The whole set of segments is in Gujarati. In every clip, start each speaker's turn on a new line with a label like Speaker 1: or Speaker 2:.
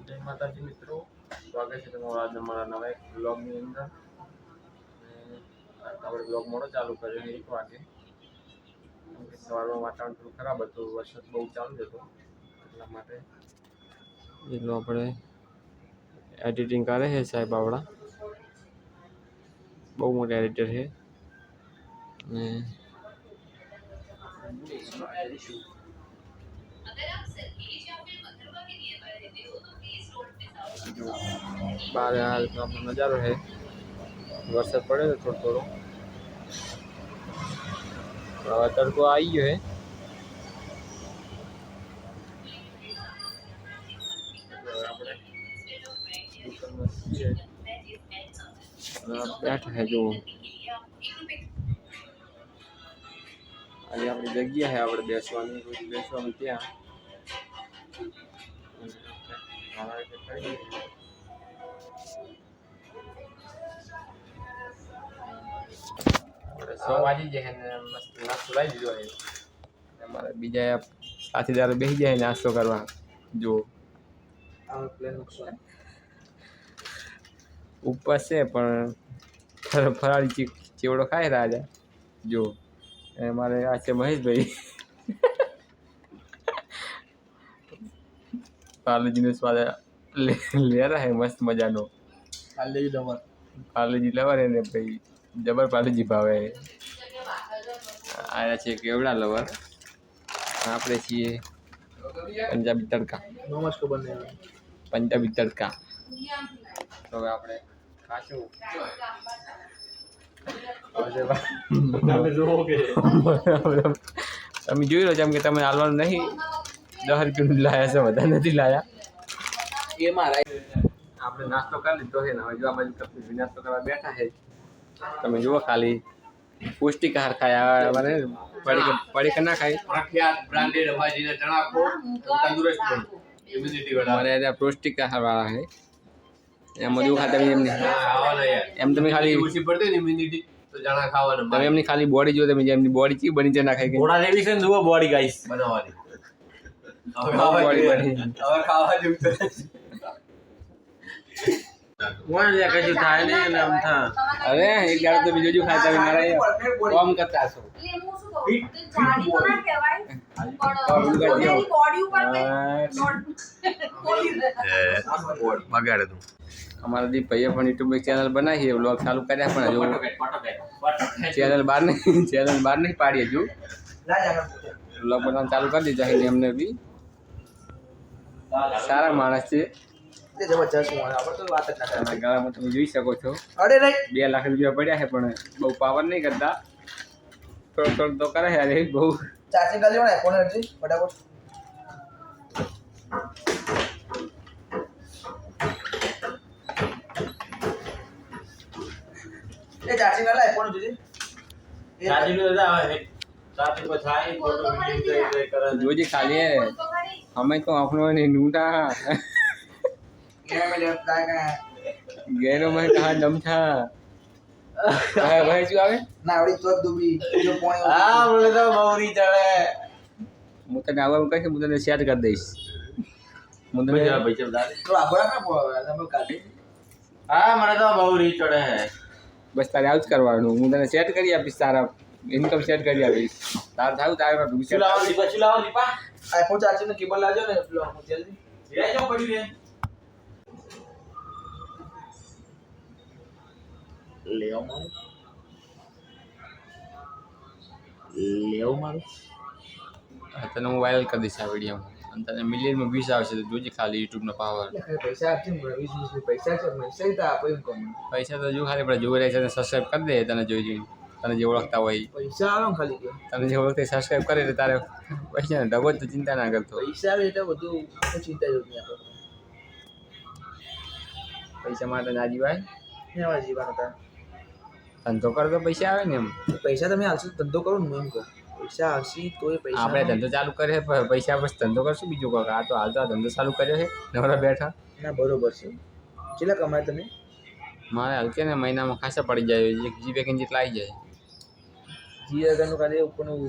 Speaker 1: જય માતાજી મિત્રો, સ્વાગત છે તમારું આજે અમારા નવા એક બ્લોગની અંદર. આપણે બ્લોગ મોડો ચાલુ કર્યો છે 1 વાગે, સવારમાં વાતાવરણ થોડું ખરાબ હતું, વરસાદ બહુ ચાલુ હતો, એટલા માટે એટલું આપણે એડિટિંગ કરે છે સાહેબ. આવડા બહુ મોટા એડિટર છે અને बाहर हाल का नज़ारो है, वरसाद पड़े तो थोड़ो थोड़ो तड़को आई गयो है। बैठा है जो अभी अपनी जगह है આપણે બેસવાની ત્યાં સવાજી જે હે ને મસ્ત નાસ્તો લઈ લીધો હે, અમારે બીજા સાથીદારો બેસી જાય નાસ્તો કરવા. જો આ પ્લેન ઉપવાસ છે પણ ફરાળી ચેવડો ખાય રાજા. જો हमारे आज से महेश भाई पार्ले ने स्वाद ले रहा है मस्त मजा नो. पार्ले लवर है ने भाई जबर पार्ले भावे आया છે કેવડા લવર. આપણે છીએ પંજાબી તડકા. પંજાબી તડકા. તો હવે આપણે ખાશું. તમે જોઈ લો જેમ કે તમે હાલવાનું નહીં 10 રૂપિયાનું લાયા છે, વધારે નથી લાયા. આપણે નાસ્તો કરી લીધો છે ને હવે જો આ બાજુ કપી નાસ્તો કરવા બેઠા છે. તમે જુઓ ખાલી પૌષ્ટિક આહાર ખાયા અમારે પડી કે ના ખાય પ્રખ્યાત બ્રાન્ડેડ અવાજીના ચણા ખો તંદુરસ્ત બનો ઇમ્યુનિટી વાળા અમારે પૌષ્ટિક આહાર વાળા છે. એમાં જો ખાતા એમ તમે ખાલી ઓછી પડતી ને ઇમ્યુનિટી તો ચણા ખાવાના. તમે એમની ખાલી બોડી જો તમે જેમની બોડી ચી બની છે ના ખાઈ ઘોડા લેવી છે ને જુઓ બોડી ગાઈસ બનાવવાની. હવે ખાવા જેવું છે. કોણ લે કશું થાય ને આમ થા. અરે એક દાડો તો બીજો જો ખાતા હોય મારા કોમ કરતા છો. જાડી તો ના કહેવાય પણ બોડી ઉપર બગાડે તું. અમારા દીપ ભાઈએ પણ યુટ્યુબ ચેનલ બનાવી છે, વ્લોગ ચાલુ કર્યા પણ હજુ ચેનલ બહાર નહીં પાડી. હજુ વ્લોગ બનાવવાનું ચાલુ કરી દીધા છે. એમને બી સારા માણસ છે. ગળામાં તમે જોઈ શકો છો 2 લાખ રૂપિયા પડ્યા છે પણ બહુ પાવર નહીં કરતા, થોડો થોડો તો કરે છે. અરે બહુ ચાર્જિંગ કરી લેવાય ફોન હજી ફટાફટ. એ ચાર્જિંગ કરી લાય ફોન હજી ચાર્જિંગ તો આવે ચાર્જિંગ પર થાય ફોટો વિડિયો કરે જોજી ખાલી અમે તો આપણો ને નૂટા ગેરો में कहा दम था भाई जो आवे ना आवड़ी तो दुबी जो પોણી હા મને તો બૌરી ચડે. હું તને આવા હું કહીશ, હું તને શેર કરી દઈશ. હું તને પૈસા દાદા તો આબરા ના બોલા તમે કાઢી. હા મને તો બૌરી ચડે હે. બસ તારે આવું જ કરવાનું. હું તને સેટ કરી આપીશ, તારા ઇન્કમ સેટ કરી આપીશ. તાર થાવ તારે પૂછી લાવો દીપા આઈફોન ચાર્જિંગ નો કેબલ લાવજો ને જલ્દી લઈ જાઓ પડી રે. લેવ મારું તને હું વાયરલ કરી દઈશ આ વિડીયો અને તને મિલિયનમાં 20 આવશે તો જોજે ખાલી યુટ્યુબનો પાવર. પૈસા આપશે ને 20 પૈસા છે પૈસા તો જો ખાલી આપણે જોઈ રહ્યા છે સબસ્ક્રાઈબ કરી દે. તને જોઈ તને જે ઓળખતા હોય પૈસા આવે ખાલી તને જે ઓળખતા સબસ્ક્રાઈબ કરે એટલે તારે પૈસા ને ઢગો તો ચિંતા ના કરતો. પૈસા આવે એટલે બધું ચિંતા જ નહીં. પૈસા માટે ના જીવાય એવા જીવન હતા. ધંધો કરો તો પૈસા આવે ને. એમ પૈસા તમે હાલશો ધંધો કરો ને એમ કહો. પૈસા આવશે તો એ પૈસા આપણે ધંધો ચાલુ કરે પૈસા બસ ધંધો કરશું બીજું કહો. આ તો હાલ તો ધંધો ચાલુ કર્યો છે નવરા બેઠા. ના બરોબર છે. કેટલા કમાય તમે? મારે હલકે ને મહિનામાં ખાસા પડી જાય, 1 GB જેટલા આવી જાય. જીએનું ખાલી ઉપરનું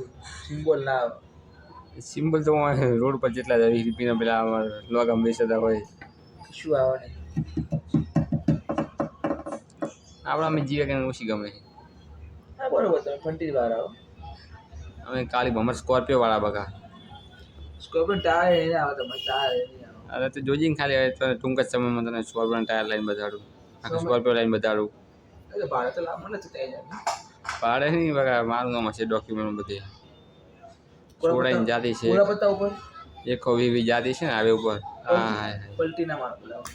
Speaker 1: સિમ્બોલ ના સિમ્બોલ તો રોડ પર જેટલા 20 રૂપિયાના પેલા લોગ વેચતા હોય
Speaker 2: શું આવવાની
Speaker 1: આપણે અમે જીવે કે ઓછી ગમે છે.
Speaker 2: હા બરોબર, તમે 20 વાર આવો.
Speaker 1: અમે કાલી ભમર સ્કોર્પિયો વાળા બગા.
Speaker 2: સ્કોર્પિયો ટાયર એને આવે તમારે ટાયર નહીં આવે.
Speaker 1: અરે તો જોજીને ખાલી હવે તો ટૂંક જ સમયમાં તને સ્કોર્પિયો ટાયર લઈને બતાડું. આખું સ્કોર્પિયો લઈને બતાડું.
Speaker 2: એટલે ભાડે તો લાવવાનું નથી ત્યાં
Speaker 1: ભાડે નહીં બગા, મારું નામ હશે ડોક્યુમેન્ટ બધી. છોડાઈને જાતી છે.
Speaker 2: પૂરા પત્તા ઉપર
Speaker 1: 120 જાતી છે ને આવે ઉપર. હા
Speaker 2: પલટી ના માર બોલાવો.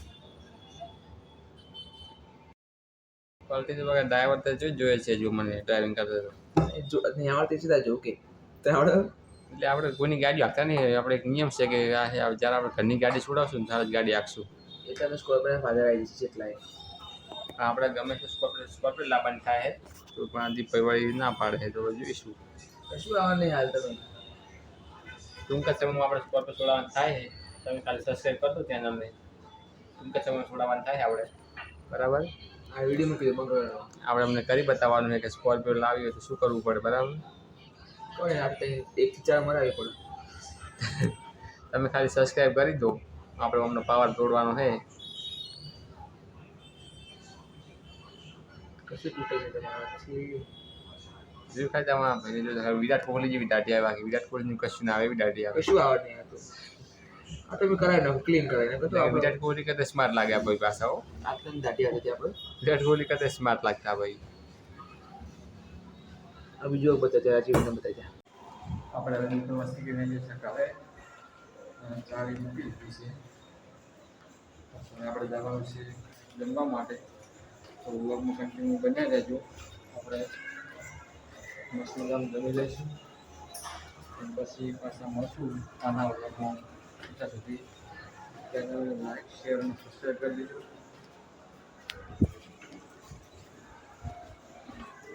Speaker 1: પલટી તો બગા ડ્રાઈવર તો જોઈએ છે જો મને ડ્રાઇવિંગ કરતો હતો.
Speaker 2: જો નહીં આવડતી સીધા જો કે તે આવડે.
Speaker 1: એટલે આપણે કોઈની ગાડી હાંકતા નહીં. આપણે એક નિયમ છે કે જ્યારે આપણે ઘરની ગાડી છોડાવશું ને ત્યારે જ ગાડી હાંકશું.
Speaker 2: એટલે સ્કોર્પિયો ફાધર આવી જશે એટલાય.
Speaker 1: આપણે ગમે તો સ્કોર્પિયો લાવવાની થાય તો પણ દીપભાઈ વાળી ના પાડે તો જોઈશું.
Speaker 2: કશું આવવા નહીં હાલ તમે.
Speaker 1: ટૂંક જ સમયમાં આપણે સ્કોર્પિયો છોડાવવાનું થાય છે. તમે ખાલી સબસ્ક્રાઈબ કરજો ચેનલને. ટૂંક જ સમયમાં છોડાવવાનું થાય આપણે. બરાબર.
Speaker 2: આ વિડીયો મૂકી દે બંધ.
Speaker 1: આપણે અમને કરી બતાવવાનું છે કે સ્કોર્પિયો લાવી હોય તો શું કરવું પડે. બરાબર.
Speaker 2: કોઈ આપણે 1 થી 4 મરાવી પડે.
Speaker 1: તમે ખાલી સબસ્ક્રાઈબ કરી દો. આપણે અમને પાવર તોડવાનો છે.
Speaker 2: કશું તૂટે નહીં તમારાથી.
Speaker 1: જો ખાલી તમારા ભાઈ જો વિરાટ કોહલી જેવી દાઢી આવે. બાકી વિરાટ કોહલીનું કશું ના આવે એવી દાઢી આવે.
Speaker 2: કશું આવે નહીં આ તો મેં કરાવી નાખું, ક્લીન કરાવી નાખું. તો
Speaker 1: વિરાટ કોહલી કરતા સ્માર્ટ લાગે આ ભાઈ પાછા. હો
Speaker 2: આટલી દાઢી આવી હતી આપણે.
Speaker 1: વિરાટ કોહલી કરતા સ્માર્ટ લાગતા ભાઈ.
Speaker 2: આ બીજો બતાવ્યા જીવને બતાવ્યા.
Speaker 1: આપણે હવે તો મસ્તી કરીને જે સકાવે ચાવી મૂકી દીધી છે. આપણે જવાનું છે જમવા માટે. તો વ્લોગમાં કન્ટિન્યુ બન્યા રહેજો. આપણે મસ્ત મજાનું જમી લઈશું પછી પાછા મળશું આના વ્લોગમાં. ત્યાં સુધી ચેનલને લાઈક શેર અને સબસ્ક્રાઈબ કરી દેજો.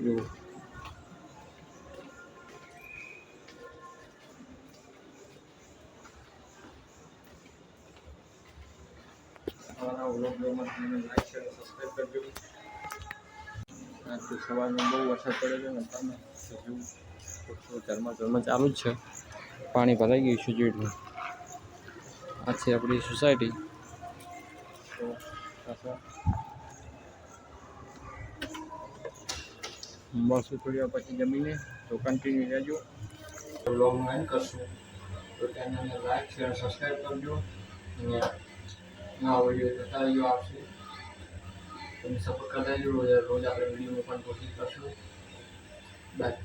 Speaker 1: જુઓ સવારના વ્લોગમાં તમે લાઈક શેર અને સબસ્ક્રાઈબ કરજો. આજ તો સવારમાં બહુ વરસાદ પડે છે ને તમે ઘરમાં ચાલુ જ છે. પાણી ભરાઈ ગયું છે જેટલું. આ છે આપણી સોસાયટી. તો પાછા મળશું થોડી વાર પછી જમીને. તો કન્ટિન્યુ રહેજો. વ્લોગનું એન્ડ કરશું. તો ચેનલને લાઈક શેર સબસ્ક્રાઈબ કરજો. અને નવા વિડીયો જોતા રહેજો. આવશે તમે સપોર્ટ કરતા રહેજો. રોજ આપણે વિડીયો પણ કોશિશ કરશું. બાય.